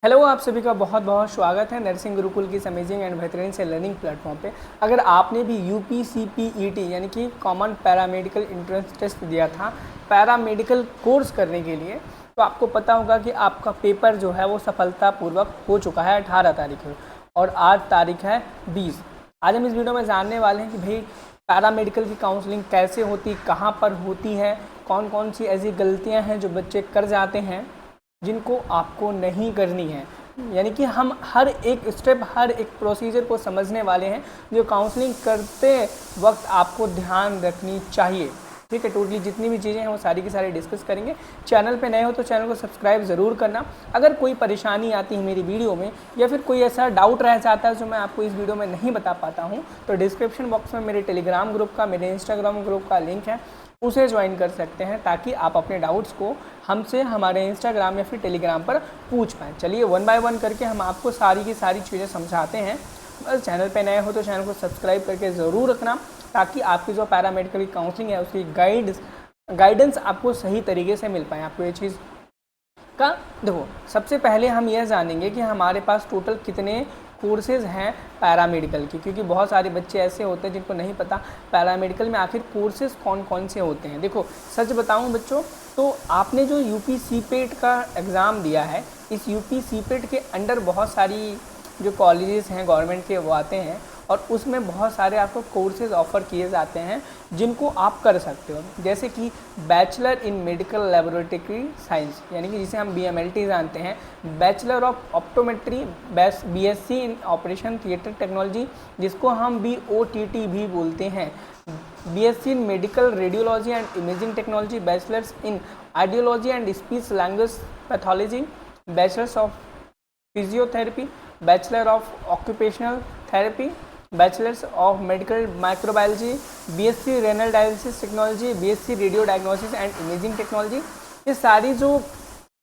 Hello, आप सभी का बहुत बहुत स्वागत है नर्सिंग गुरुकुल की इस अमेजिंग एंड बेहतरीन से लर्निंग प्लेटफॉर्म पे। अगर आपने भी यूपीसीपीईटी यानी कि कॉमन पैरामेडिकल एंट्रेंस टेस्ट दिया था पैरामेडिकल कोर्स करने के लिए, तो आपको पता होगा कि आपका पेपर जो है वो सफलतापूर्वक हो चुका है 18 तारीख को, और आज तारीख है 20। आज हम इस वीडियो में जानने वाले हैं कि भाई पैरामेडिकल की काउंसलिंग कैसे होती, कहाँ पर होती है, कौन कौन सी ऐसी गलतियाँ हैं जो बच्चे कर जाते हैं जिनको आपको नहीं करनी है। यानी कि हम हर एक स्टेप, हर एक प्रोसीजर को समझने वाले हैं जो काउंसलिंग करते वक्त आपको ध्यान रखनी चाहिए। ठीक है, टोटली जितनी भी चीज़ें हैं वो सारी की सारी डिस्कस करेंगे। चैनल पे नए हो तो चैनल को सब्सक्राइब ज़रूर करना। अगर कोई परेशानी आती है मेरी वीडियो में या फिर कोई ऐसा डाउट रह जाता है जो मैं आपको इस वीडियो में नहीं बता पाता हूँ, तो डिस्क्रिप्शन बॉक्स में मेरे टेलीग्राम ग्रुप का, मेरे इंस्टाग्राम ग्रुप का लिंक है, उसे ज्वाइन कर सकते हैं ताकि आप अपने डाउट्स को हमसे हमारे इंस्टाग्राम या फिर टेलीग्राम पर पूछ पाएँ। चलिए वन बाय वन करके हम आपको सारी की सारी चीज़ें समझाते हैं। बस चैनल पे नए हो तो चैनल को सब्सक्राइब करके ज़रूर रखना ताकि आपकी जो पैरामेडिकल की काउंसलिंग है उसकी गाइडेंस आपको सही तरीके से मिल पाए। आपको ये चीज़ का देखो, सबसे पहले हम यह जानेंगे कि हमारे पास टोटल कितने कोर्सेज़ हैं पैरामेडिकल की, क्योंकि बहुत सारे बच्चे ऐसे होते हैं जिनको नहीं पता पैरामेडिकल में आखिर कोर्सेज़ कौन कौन से होते हैं। देखो, सच बताऊं बच्चों, तो आपने जो यूपी सीपेट का एग्ज़ाम दिया है, इस यूपी सीपेट के अंडर बहुत सारी जो कॉलेजेस हैं गवर्नमेंट के वो आते हैं और उसमें बहुत सारे आपको कोर्सेज़ ऑफ़र किए जाते हैं जिनको आप कर सकते हो। जैसे कि bachelor in medical laboratory science, यानी कि जिसे हम BMLT जानते हैं, bachelor of optometry, BSc in operation theatre technology, जिसको हम BOTT भी बोलते हैं, BSc in medical radiology and imaging technology, bachelors in ideology and speech language pathology, bachelors of physiotherapy, bachelor of occupational therapy, bachelors of medical microbiology, BSc renal dialysis technology, BSc radio diagnosis and imaging technology. ये सारी जो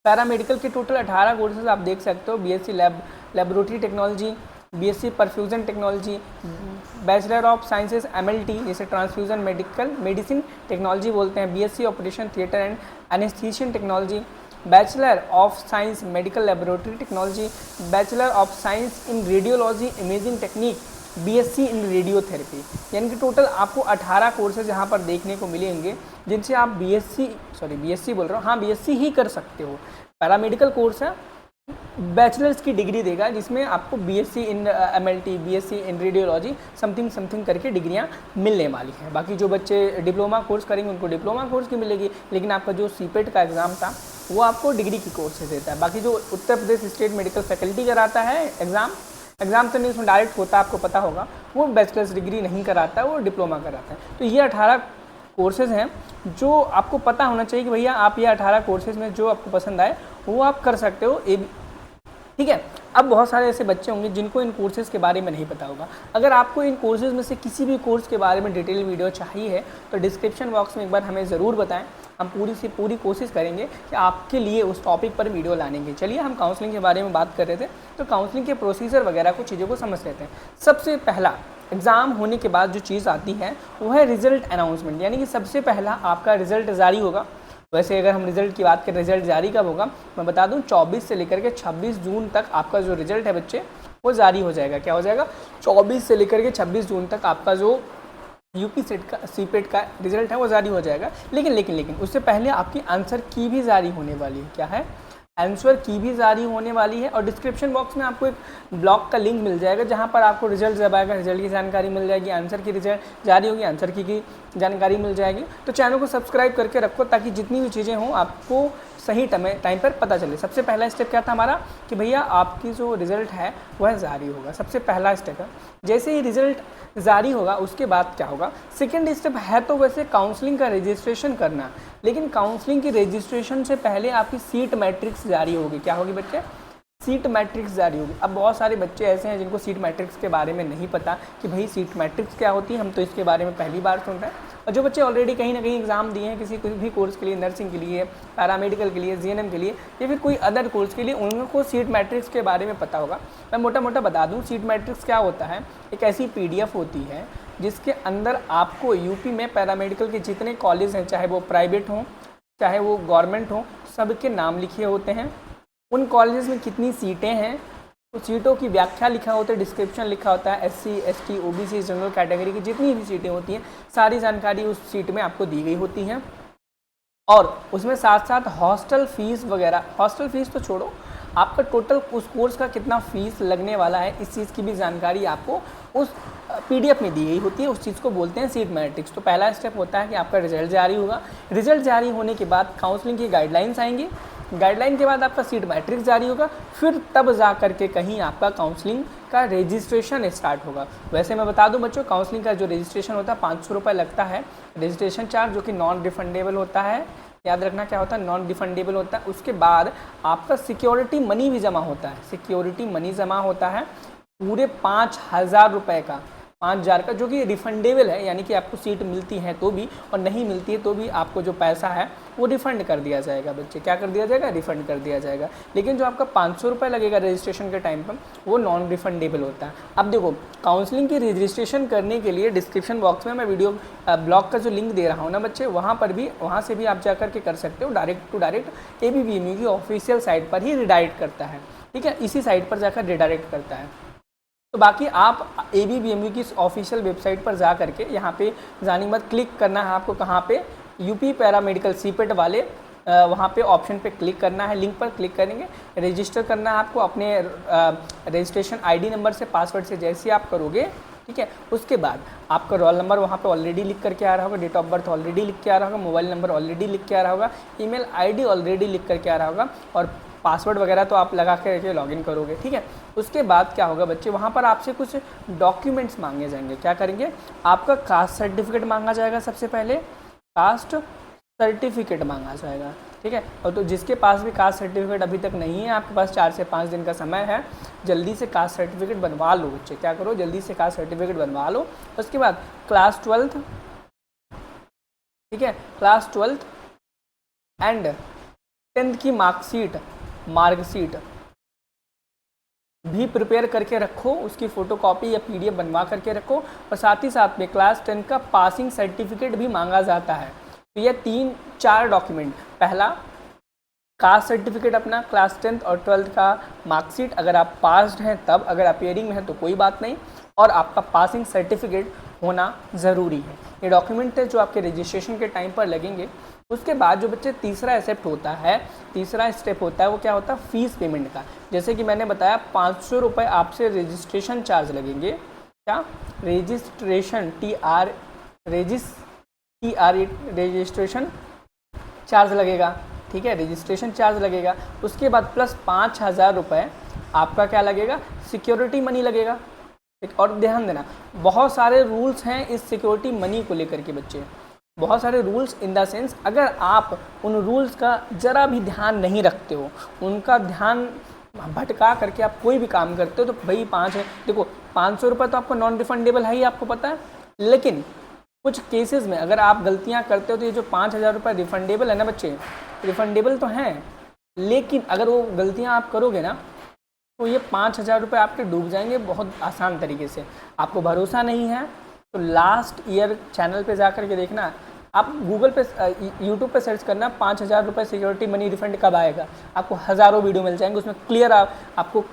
paramedical के total 18 courses आप देख सकते हो। BSc laboratory technology, BSc perfusion technology, bachelor of sciences MLT जिसे transfusion medicine technology बोलते हैं, BSc operation theatre and anaesthesia technology, bachelor of science medical laboratory technology, bachelor of science in radiology imaging technique, BSc in radiotherapy. यानी कि total आपको 18 courses यहाँ पर देखने को मिलेंगे जिनसे आप BSc बोल रहा हूँ, हाँ BSc ही कर सकते हो। पैरामेडिकल कोर्स है, बैचलर्स की डिग्री देगा जिसमें आपको BSc in MLT, BSc in radiology something करके डिग्रियां मिलने वाली हैं। बाकी जो बच्चे डिप्लोमा कोर्स करेंगे उनको डिप्लोमा कोर्स की मिलेगी, लेकिन आपका जो सीपेट का एग्ज़ाम था वो आपको डिग्री की कोर्स से देता है। बाकी जो Uttar Pradesh state medical faculty कराता है एग्ज़ाम तो नहीं, उसमें डायरेक्ट होता है, आपको पता होगा, वो बैचलर्स डिग्री नहीं कराता है, वो डिप्लोमा कराता है। तो ये 18 कोर्सेज़ हैं जो आपको पता होना चाहिए कि भैया आप ये 18 कोर्सेज़ में जो आपको पसंद आए वो आप कर सकते हो। ठीक है। अब बहुत सारे ऐसे बच्चे होंगे जिनको इन कोर्सेज़ के बारे में नहीं पता होगा। अगर आपको इन कोर्सेज़ में से किसी भी कोर्स के बारे में डिटेल वीडियो चाहिए तो डिस्क्रिप्शन बॉक्स में एक बार हमें ज़रूर बताएं। हम पूरी से पूरी कोशिश करेंगे कि आपके लिए उस टॉपिक पर वीडियो लाने की। चलिए, हम काउंसलिंग के बारे में बात कर रहे थे, तो काउंसलिंग के प्रोसीजर वगैरह कुछ चीज़ों को समझ लेते हैं। सबसे पहला, एग्ज़ाम होने के बाद जो चीज़ आती है वो है रिजल्ट अनाउंसमेंट, यानी कि सबसे पहला आपका रिजल्ट जारी होगा। वैसे अगर हम रिजल्ट की बात करें, रिजल्ट जारी कब होगा मैं बता दूं, 24 से लेकर के 26 जून तक आपका जो रिजल्ट है बच्चे वो जारी हो जाएगा। क्या हो जाएगा? 24 से लेकर के 26 जून तक आपका जो यूपी सीपेट का रिजल्ट है वो जारी हो जाएगा। लेकिन उससे पहले आपकी आंसर की भी जारी होने वाली है। क्या है? आंसर की भी जारी होने वाली है। और डिस्क्रिप्शन बॉक्स में आपको एक ब्लॉग का लिंक मिल जाएगा जहां पर आपको रिजल्ट जब आएगा रिजल्ट की जानकारी मिल जाएगी, आंसर की रिजल्ट जारी होगी, आंसर की जानकारी मिल जाएगी। तो चैनल को सब्सक्राइब करके रखो ताकि जितनी भी चीज़ें हों आपको सही टाइम पर पता चले। सबसे पहला स्टेप क्या था हमारा कि भैया आपकी जो रिज़ल्ट है वह जारी होगा, सबसे पहला स्टेप है। जैसे ही रिज़ल्ट जारी होगा उसके बाद क्या होगा, सेकेंड स्टेप है तो वैसे काउंसलिंग का रजिस्ट्रेशन करना, लेकिन काउंसलिंग की रजिस्ट्रेशन से पहले आपकी सीट मैट्रिक्स जारी होगी। क्या होगी बच्चे? सीट मैट्रिक्स जारी होगी। अब बहुत सारे बच्चे ऐसे हैं जिनको सीट मैट्रिक्स के बारे में नहीं पता कि भाई सीट मैट्रिक्स क्या होती है, हम तो इसके बारे में पहली बार सुन रहे हैं। और जो बच्चे ऑलरेडी कहीं ना कहीं एग्जाम दिए हैं किसी भी कोर्स के लिए, नर्सिंग के लिए, पैरामेडिकल के लिए, GNM के लिए या फिर कोई अदर कोर्स के लिए, उनको सीट मैट्रिक्स के बारे में पता होगा। मैं मोटा मोटा बता दूँ सीट मैट्रिक्स क्या होता है। एक ऐसी PDF होती है जिसके अंदर आपको यूपी में पैरामेडिकल के जितने कॉलेज हैं, चाहे वो प्राइवेट हों चाहे वो गवर्नमेंट हो, सबके नाम लिखे होते हैं। उन कॉलेजेस में कितनी सीटें हैं, तो सीटों की व्याख्या लिखा होता है, डिस्क्रिप्शन लिखा होता है, SC ST OBC general category की जितनी भी सीटें होती हैं सारी जानकारी उस सीट में आपको दी गई होती हैं। और उसमें साथ साथ हॉस्टल फीस वगैरह, हॉस्टल फीस तो छोड़ो, आपका टोटल उस कोर्स का कितना फ़ीस लगने वाला है इस चीज़ की भी जानकारी आपको उस PDF में दी गई होती है। उस चीज़ को बोलते हैं सीट मैट्रिक्स। तो पहला स्टेप होता है कि आपका रिजल्ट जारी होगा, रिजल्ट जारी होने के बाद काउंसलिंग की गाइडलाइंस आएंगी, गाइडलाइन के बाद आपका सीट मैट्रिक्स जारी होगा, फिर तब जा करके कहीं आपका काउंसलिंग का रजिस्ट्रेशन स्टार्ट होगा। वैसे मैं बता दूं बच्चों, काउंसलिंग का जो रजिस्ट्रेशन होता है 500 रुपये लगता है रजिस्ट्रेशन चार्ज, जो कि नॉन रिफंडेबल होता है। याद रखना क्या होता है, नॉन रिफंडेबल होता है। उसके बाद आपका सिक्योरिटी मनी भी जमा होता है, सिक्योरिटी मनी जमा होता है पूरे 5,000 रुपये का, 5,000 का, जो कि रिफंडेबल है, यानी कि आपको सीट मिलती है तो भी और नहीं मिलती है तो भी आपको जो पैसा है वो रिफ़ंड कर दिया जाएगा बच्चे। क्या कर दिया जाएगा, रिफ़ंड कर दिया जाएगा। लेकिन जो आपका 500 रुपये लगेगा रजिस्ट्रेशन के टाइम पर वो नॉन रिफंडेबल होता है। अब देखो, काउंसलिंग की रजिस्ट्रेशन करने के लिए डिस्क्रिप्शन बॉक्स में मैं वीडियो ब्लॉग का जो लिंक दे रहा हूँ ना बच्चे, वहाँ से भी आप जा कर के कर सकते हो। डायरेक्ट टू डायरेक्ट ABBMU की ऑफिशियल साइट पर ही रिडायरेक्ट करता है, ठीक है, इसी साइट पर जाकर रिडायरेक्ट करता है। तो बाकी आप ABBMU की ऑफिशियल वेबसाइट पर जा करके, यहाँ पे जाने मत, क्लिक करना है आपको, कहाँ पे, यूपी पैरामेडिकल सीपेट वाले वहाँ पे ऑप्शन पे क्लिक करना है, लिंक पर क्लिक करेंगे, रजिस्टर करना है आपको अपने रजिस्ट्रेशन ID नंबर से, पासवर्ड से जैसे आप करोगे, ठीक है। उसके बाद आपका रोल नंबर वहाँ पे ऑलरेडी लिख करके आ रहा होगा, डेट ऑफ बर्थ ऑलरेडी लिख के आ रहा होगा, मोबाइल नंबर ऑलरेडी लिख के आ रहा होगा, ईमेल ID ऑलरेडी लिख करके आ रहा होगा, और पासवर्ड वगैरह तो आप लगा के लॉगिन करोगे, ठीक है। उसके बाद क्या होगा बच्चे, वहाँ पर आपसे कुछ डॉक्यूमेंट्स मांगे जाएंगे। क्या करेंगे, आपका कास्ट सर्टिफिकेट मांगा जाएगा, सबसे पहले कास्ट सर्टिफिकेट मांगा जाएगा, ठीक है। और तो जिसके पास भी कास्ट सर्टिफिकेट अभी तक नहीं है, आपके पास 4 से 5 दिन का समय है, जल्दी से कास्ट सर्टिफिकेट बनवा लो बच्चे। क्या करो, जल्दी से कास्ट सर्टिफिकेट बनवा लो। उसके बाद क्लास 12th, ठीक है, क्लास 12th एंड 10th की मार्कशीट भी प्रिपेयर करके रखो, उसकी फ़ोटोकॉपी या PDF बनवा करके रखो। और साथ ही साथ में क्लास 10 का पासिंग सर्टिफिकेट भी मांगा जाता है। तो ये 3-4 डॉक्यूमेंट, पहला कास्ट सर्टिफिकेट अपना, क्लास 10th और 12th का मार्कशीट, अगर आप पास्ड हैं तब, अगर अपियरिंग में है तो कोई बात नहीं, और आपका पासिंग सर्टिफिकेट होना ज़रूरी है। ये डॉक्यूमेंट है जो आपके रजिस्ट्रेशन के टाइम पर लगेंगे। उसके बाद जो बच्चे तीसरा स्टेप होता है वो क्या होता है, फ़ीस पेमेंट का। जैसे कि मैंने बताया 500 रुपये आपसे रजिस्ट्रेशन चार्ज लगेंगे। क्या, रजिस्ट्रेशन रजिस्ट्रेशन चार्ज लगेगा, ठीक है, रजिस्ट्रेशन चार्ज लगेगा। उसके बाद प्लस 5,000 रुपये आपका क्या लगेगा, सिक्योरिटी मनी लगेगा। और ध्यान देना, बहुत सारे रूल्स हैं इस सिक्योरिटी मनी को लेकर के बच्चे, बहुत सारे रूल्स इन द सेंस, अगर आप उन रूल्स का ज़रा भी ध्यान नहीं रखते हो, उनका ध्यान भटका करके आप कोई भी काम करते हो, तो भाई 500 रुपये तो आपको नॉन रिफंडेबल है ही, आपको पता है। लेकिन कुछ केसेस में अगर आप गलतियां करते हो तो ये जो 5,000 रुपये रिफंडेबल है ना बच्चे, रिफंडेबल तो हैं, लेकिन अगर वो गलतियां आप करोगे ना तो ये 5,000 रुपये आपके डूब जाएंगे बहुत आसान तरीके से। आपको भरोसा नहीं है तो लास्ट ईयर चैनल पे जा कर के देखना, आप गूगल पे यूट्यूब पे सर्च करना 5,000 रुपये सिक्योरिटी मनी रिफंड कब आएगा, आपको हज़ारों वीडियो मिल जाएंगे, उसमें क्लियर आपको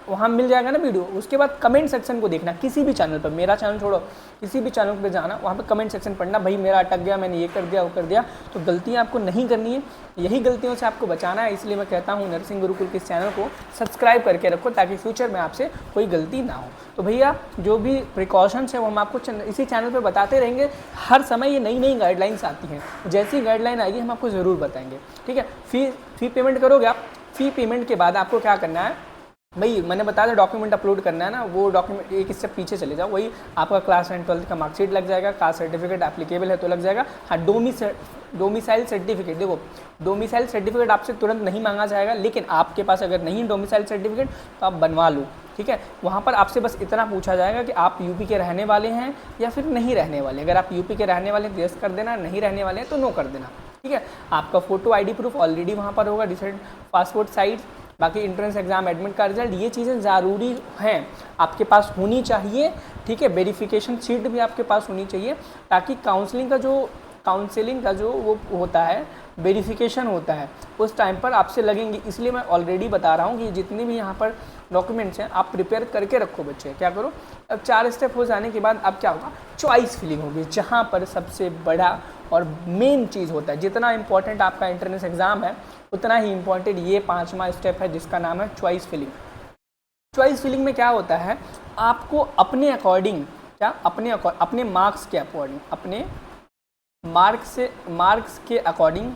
वहाँ मिल जाएगा ना वीडियो। उसके बाद कमेंट सेक्शन को देखना, किसी भी चैनल पर, मेरा चैनल छोड़ो, किसी भी चैनल पे जाना, वहाँ पे कमेंट सेक्शन पढ़ना, भाई मेरा अटक गया, मैंने ये कर दिया वो कर दिया। तो गलतियाँ आपको नहीं करनी है, यही गलतियों से आपको बचाना है। इसलिए मैं कहता हूँ नर्सिंग गुरुकुल के इस चैनल को सब्सक्राइब करके रखो, ताकि फ्यूचर में आपसे कोई गलती ना हो। तो भैया जो भी प्रिकॉशंस है वो हम आपको इसी चैनल पर बताते रहेंगे। हर समय ये नई नई गाइडलाइंस आती हैं, जैसी गाइडलाइन आएगी हम आपको ज़रूर बताएंगे, ठीक है। फ़ी पेमेंट करोगे आप, फ़ी पेमेंट के बाद आपको क्या करना है भाई, मैंने बताया था डॉक्यूमेंट अपलोड करना है ना, वो डॉक्यूमेंट एक स्टेप पीछे चले जाओ, वही आपका क्लास 10 12th का मार्कशीट लग जाएगा, कास्ट सर्टिफिकेट एप्लीकेबल है तो लग जाएगा। हाँ, डोमिसाइल सर्टिफिकेट, देखो डोमिसाइल सर्टिफिकेट आपसे तुरंत नहीं मांगा जाएगा, लेकिन आपके पास अगर नहीं डोमिसाइल सर्टिफिकेट तो आप बनवा लो, ठीक है। वहाँ पर आपसे बस इतना पूछा जाएगा कि आप यूपी के रहने वाले हैं या फिर नहीं रहने वाले। अगर आप यूपी के रहने वाले हैं तो यस कर देना, नहीं रहने वाले हैं तो नो कर देना, ठीक है। आपका फ़ोटो ID प्रूफ ऑलरेडी वहाँ पर होगा, रिसेंट पासपोर्ट साइज, बाकी इंट्रेंस एग्ज़ाम एडमिट का रिजल्ट, ये चीज़ें ज़रूरी हैं, आपके पास होनी चाहिए, ठीक है। वेरिफिकेशन शीट भी आपके पास होनी चाहिए, ताकि काउंसलिंग का जो वो होता है, वेरिफिकेशन होता है उस टाइम पर आपसे लगेंगे। इसलिए मैं ऑलरेडी बता रहा हूँ कि जितने भी यहाँ पर डॉक्यूमेंट्स हैं आप प्रिपेयर करके रखो बच्चे। क्या करो, अब 4 स्टेप हो जाने के बाद अब क्या होगा, चॉइस फिलिंग होगी, जहाँ पर सबसे बड़ा और मेन चीज़ होता है। जितना इंपॉर्टेंट आपका एंट्रेंस एग्ज़ाम है उतना ही इंपॉर्टेंट ये 5वां स्टेप है जिसका नाम है चॉइस फिलिंग। चॉइस फिलिंग में क्या होता है, आपको अपने अकॉर्डिंग, क्या अपने मार्क्स के अकॉर्डिंग, अपने मार्क्स के अकॉर्डिंग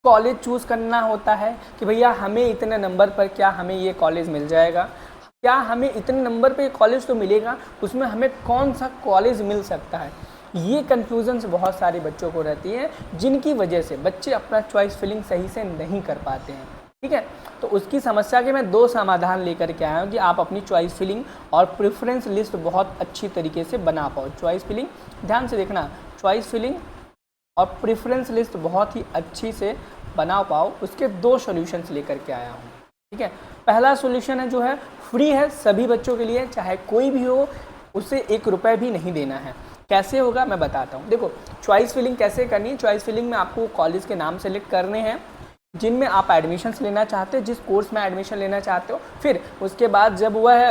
कॉलेज चूज़ करना होता है कि भैया हमें इतने नंबर पर क्या हमें ये कॉलेज मिल जाएगा, क्या हमें इतने नंबर पे कॉलेज तो मिलेगा, उसमें हमें कौन सा कॉलेज मिल सकता है। ये कन्फ्यूजन से बहुत सारे बच्चों को रहती है, जिनकी वजह से बच्चे अपना चॉइस फिलिंग सही से नहीं कर पाते हैं। ठीक है, तो उसकी समस्या के मैं 2 समाधान लेकर के आया हूँ कि आप अपनी चॉइस फिलिंग और प्रेफरेंस लिस्ट बहुत अच्छी तरीके से बना पाओ। चॉइस फिलिंग ध्यान से देखना, चॉइस फिलिंग और प्रेफरेंस लिस्ट बहुत ही अच्छी से बना पाओ, उसके 2 सॉल्यूशंस लेकर के आया हूँ। ठीक है, पहला सॉल्यूशन है जो है फ्री है सभी बच्चों के लिए, चाहे कोई भी हो, उसे 1 रुपये भी नहीं देना है। कैसे होगा मैं बताता हूँ। देखो चॉइस फिलिंग कैसे करनी है। चॉइस फिलिंग में आपको कॉलेज के नाम सेलेक्ट करने हैं जिनमें आप एडमिशन्स लेना चाहते हो, जिस कोर्स में एडमिशन लेना चाहते हो। फिर उसके बाद जब वह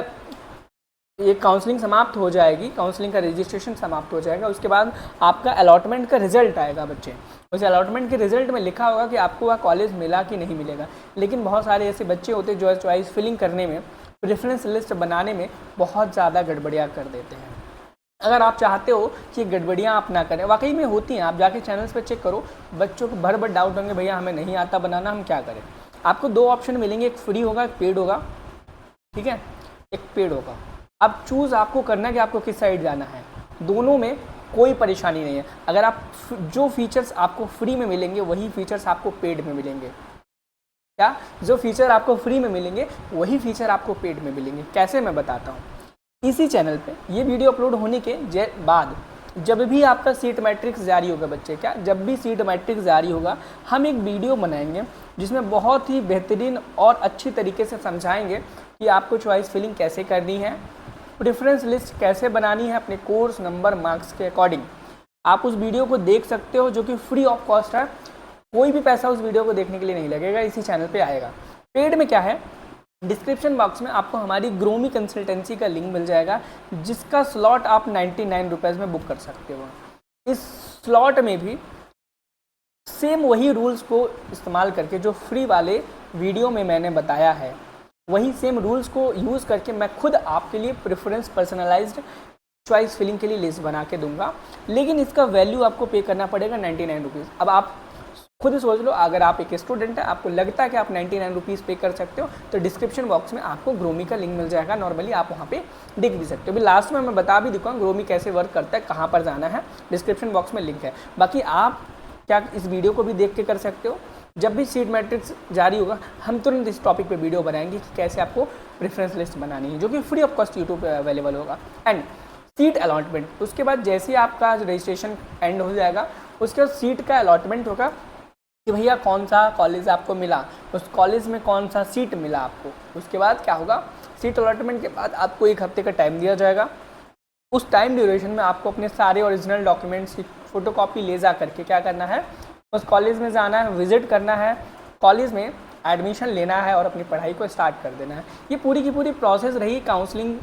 ये काउंसलिंग समाप्त हो जाएगी, काउंसलिंग का रजिस्ट्रेशन समाप्त हो जाएगा, उसके बाद आपका अलॉटमेंट का रिजल्ट आएगा बच्चे। उस अलॉटमेंट के रिजल्ट में लिखा होगा कि आपको वह कॉलेज मिला कि नहीं मिलेगा। लेकिन बहुत सारे ऐसे बच्चे होते हैं जो चॉइस फिलिंग करने में, प्रेफरेंस लिस्ट बनाने में बहुत ज़्यादा गड़बड़ियाँ कर देते हैं। अगर आप चाहते हो कि गड़बड़ियाँ आप ना करें, वाकई में होती हैं, आप जाके चैनल्स पर चेक करो, बच्चों को भर डाउट होंगे भैया हमें नहीं आता बनाना, हम क्या करें। आपको 2 ऑप्शन मिलेंगे, एक फ्री होगा, एक पेड होगा। ठीक है, एक पेड होगा। अब चूज़ आपको करना है कि आपको किस साइड जाना है। दोनों में कोई परेशानी नहीं है। अगर आप जो फीचर्स आपको फ्री में मिलेंगे वही फीचर्स आपको पेड में मिलेंगे। क्या, जो फीचर आपको फ्री में मिलेंगे वही फीचर आपको पेड में मिलेंगे। कैसे, मैं बताता हूँ। इसी चैनल पे ये वीडियो अपलोड होने के बाद जब भी आपका सीट मैट्रिक्स जारी होगा बच्चे, क्या, जब भी सीट मैट्रिक्स जारी होगा हम एक वीडियो बनाएंगे जिसमें बहुत ही बेहतरीन और अच्छी तरीके से समझाएंगे कि आपको चॉइस फिलिंग कैसे करनी है, प्रेफरेंस लिस्ट कैसे बनानी है अपने कोर्स नंबर मार्क्स के अकॉर्डिंग। आप उस वीडियो को देख सकते हो जो कि फ्री ऑफ कॉस्ट है, कोई भी पैसा उस वीडियो को देखने के लिए नहीं लगेगा, इसी चैनल पे आएगा। पेड में क्या है, डिस्क्रिप्शन बॉक्स में आपको हमारी ग्रोमी कंसल्टेंसी का लिंक मिल जाएगा जिसका स्लॉट आप 99 रुपीज़ में बुक कर सकते हो। इस स्लॉट में भी सेम वही रूल्स को इस्तेमाल करके जो फ्री वाले वीडियो में मैंने बताया है, वही सेम रूल्स को यूज़ करके मैं खुद आपके लिए प्रेफरेंस पर्सनलाइज्ड चॉइस फिलिंग के लिए लिस्ट बना के दूंगा। लेकिन इसका वैल्यू आपको पे करना पड़ेगा 99 रुपीज़। अब आप खुद सोच लो, अगर आप एक स्टूडेंट है, आपको लगता है कि आप 99 रुपीज़ पे कर सकते हो, तो डिस्क्रिप्शन बॉक्स में आपको ग्रोमी का लिंक मिल जाएगा। नॉर्मली आप वहाँ पे देख भी सकते हो। अभी लास्ट में मैं बता भी दूँगा ग्रोमी कैसे वर्क करता है, कहाँ पर जाना है, डिस्क्रिप्शन बॉक्स में लिंक है। बाकी आप क्या इस वीडियो को भी देख के कर सकते हो। जब भी सीट मैट्रिक्स जारी होगा हम तुरंत इस टॉपिक पे वीडियो बनाएंगे कि कैसे आपको प्रेफरेंस लिस्ट बनानी है, जो कि फ्री ऑफ कॉस्ट यूट्यूब पे अवेलेबल होगा। एंड सीट अलॉटमेंट, उसके बाद जैसे ही आपका रजिस्ट्रेशन एंड हो जाएगा उसके बाद सीट का अलॉटमेंट होगा कि भैया कौन सा कॉलेज आपको मिला, उस कॉलेज में कौन सा सीट मिला आपको। उसके बाद क्या होगा, सीट अलॉटमेंट के बाद आपको 1 हफ्ते का टाइम दिया जाएगा। उस टाइम ड्यूरेशन में आपको अपने सारे ओरिजिनल डॉक्यूमेंट्स की फ़ोटोकॉपी ले जा करके क्या करना है, उस कॉलेज में जाना है, विज़िट करना है, कॉलेज में एडमिशन लेना है और अपनी पढ़ाई को स्टार्ट कर देना है। ये पूरी की पूरी प्रोसेस रही काउंसलिंग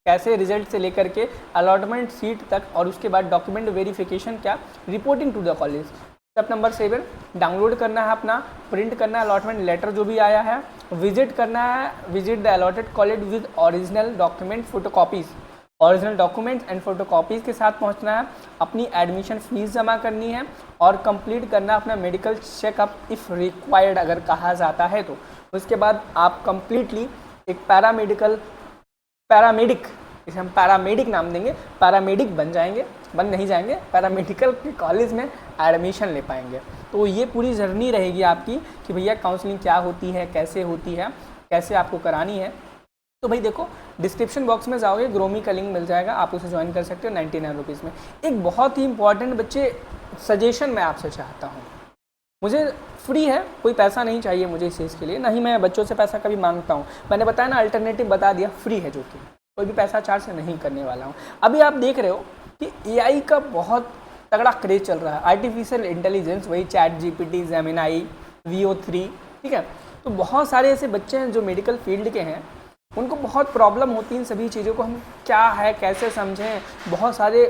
कैसे रिजल्ट से लेकर के अलॉटमेंट सीट तक, और उसके बाद डॉक्यूमेंट वेरिफिकेशन, क्या, reporting to the college. Step number 7, download करना है अपना, प्रिंट करना है अलॉटमेंट लेटर जो भी आया है, विजिट करना है, visit the allotted college with original document photocopies, original documents and photocopies के साथ पहुंचना है, अपनी एडमिशन फ़ीस जमा करनी है और कंप्लीट करना अपना मेडिकल चेकअप इफ़ रिक्वायर्ड, अगर कहा जाता है तो। उसके बाद आप कंप्लीटली एक पैरामेडिक, इसे हम पैरामेडिक नाम देंगे, पैरामेडिक बन नहीं जाएंगे, पैरामेडिकल के कॉलेज में एडमिशन ले पाएंगे। तो ये पूरी जर्नी रहेगी आपकी कि भैया काउंसलिंग क्या होती है, कैसे होती है, कैसे आपको करानी है। तो भाई देखो, डिस्क्रिप्शन बॉक्स में जाओगे, ग्रोमी का लिंक मिल जाएगा, आप उसे ज्वाइन कर सकते हो 99 रुपीज़ में। एक बहुत ही इंपॉर्टेंट बच्चे सजेशन मैं आपसे चाहता हूँ, मुझे फ्री है, कोई पैसा नहीं चाहिए मुझे इस चीज़ के लिए, नहीं मैं बच्चों से पैसा कभी मांगता हूँ। मैंने बताया ना, अल्टरनेटिव बता दिया, फ्री है, जो कि कोई भी पैसा चार्ज नहीं करने वाला हूँ। अभी आप देख रहे हो कि AI का बहुत तगड़ा क्रेज चल रहा है। आर्टिफिशियल इंटेलिजेंस, वही चैट जीपीटी, जेमिनाई, VO3, ठीक है। तो बहुत सारे ऐसे बच्चे हैं जो मेडिकल फील्ड के हैं, उनको बहुत प्रॉब्लम होती है इन सभी चीज़ों को हम क्या है कैसे समझें। बहुत सारे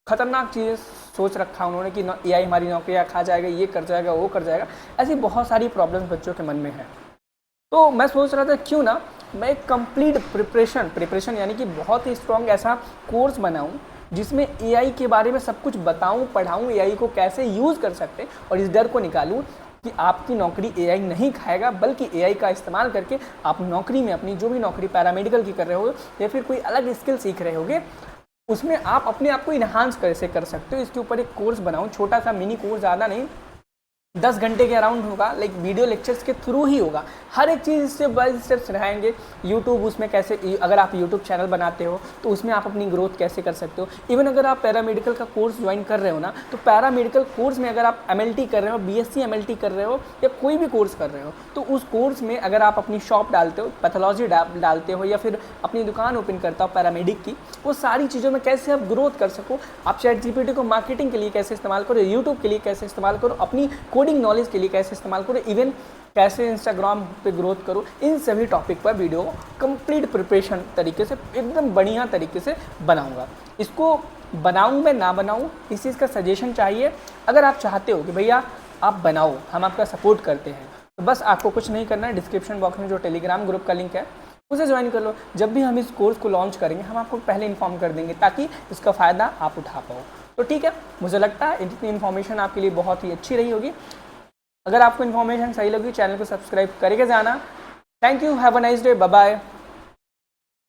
खतरनाक चीज़ें सोच रखा उन्होंने कि AI हमारी नौकरियाँ खा जाएगा, ये कर जाएगा, वो कर जाएगा। ऐसी बहुत सारी प्रॉब्लम्स बच्चों के मन में है। तो मैं सोच रहा था क्यों ना मैं एक कंप्लीट प्रिपरेशन यानी कि बहुत ही स्ट्रॉन्ग ऐसा कोर्स बनाऊं जिसमें AI के बारे में सब कुछ बताऊं, पढ़ाऊं, AI को कैसे यूज़ कर सकते हैं, और इस डर को निकालूं कि आपकी नौकरी AI नहीं खाएगा, बल्कि AI का इस्तेमाल करके आप नौकरी में, अपनी जो भी नौकरी पैरामेडिकल की कर रहे हो या फिर कोई अलग स्किल सीख रहे होगे, उसमें आप अपने आप को इन्हांस कैसे कर सकते हो, इसके ऊपर एक कोर्स बनाऊं। छोटा सा मिनी कोर्स, ज़्यादा नहीं, 10 घंटे के अराउंड होगा, लाइक वीडियो लेक्चर्स के थ्रू ही होगा। हर एक चीज़ स्टेप बाय स्टेप सिखाएंगे। यूट्यूब, उसमें कैसे, अगर आप यूट्यूब चैनल बनाते हो तो उसमें आप अपनी ग्रोथ कैसे कर सकते हो। इवन अगर आप पैरामेडिकल का कोर्स ज्वाइन कर रहे हो ना, तो पैरामेडिकल कोर्स में अगर आप MLT कर रहे हो, BSc MLT कर रहे हो या कोई भी कोर्स कर रहे हो, तो उस कोर्स में अगर आप अपनी शॉप डालते हो, पैथोलॉजी डालते हो या फिर अपनी दुकान ओपन करता हो पैरामेडिक की, वो सारी चीज़ों में कैसे आप ग्रोथ कर सको। आप चैट जीपीटी को मार्केटिंग के लिए कैसे इस्तेमाल करो, यूट्यूब के लिए कैसे इस्तेमाल करो, अपनी कोडिंग नॉलेज के लिए कैसे इस्तेमाल करो, इवन कैसे इंस्टाग्राम पे ग्रोथ करो, इन सभी टॉपिक पर वीडियो कंप्लीट प्रिपरेशन तरीके से, एकदम बढ़िया तरीके से बनाऊंगा। इसको बनाऊं मैं ना बनाऊं, इस चीज़ का सजेशन चाहिए। अगर आप चाहते हो कि भैया आप बनाओ, हम आपका सपोर्ट करते हैं, तो बस आपको कुछ नहीं करना है। डिस्क्रिप्शन बॉक्स में जो टेलीग्राम ग्रुप का लिंक है उसे ज्वाइन कर लो। जब भी हम इस कोर्स को लॉन्च करेंगे, हम आपको पहले इन्फॉर्म कर देंगे ताकि इसका फ़ायदा आप उठा पाओ। तो ठीक है, मुझे लगता है इतनी इन्फॉर्मेशन आपके लिए बहुत ही अच्छी रही होगी। अगर आपको इन्फॉर्मेशन सही लगी, चैनल को सब्सक्राइब करके जाना। Thank you, have a nice day, bye bye.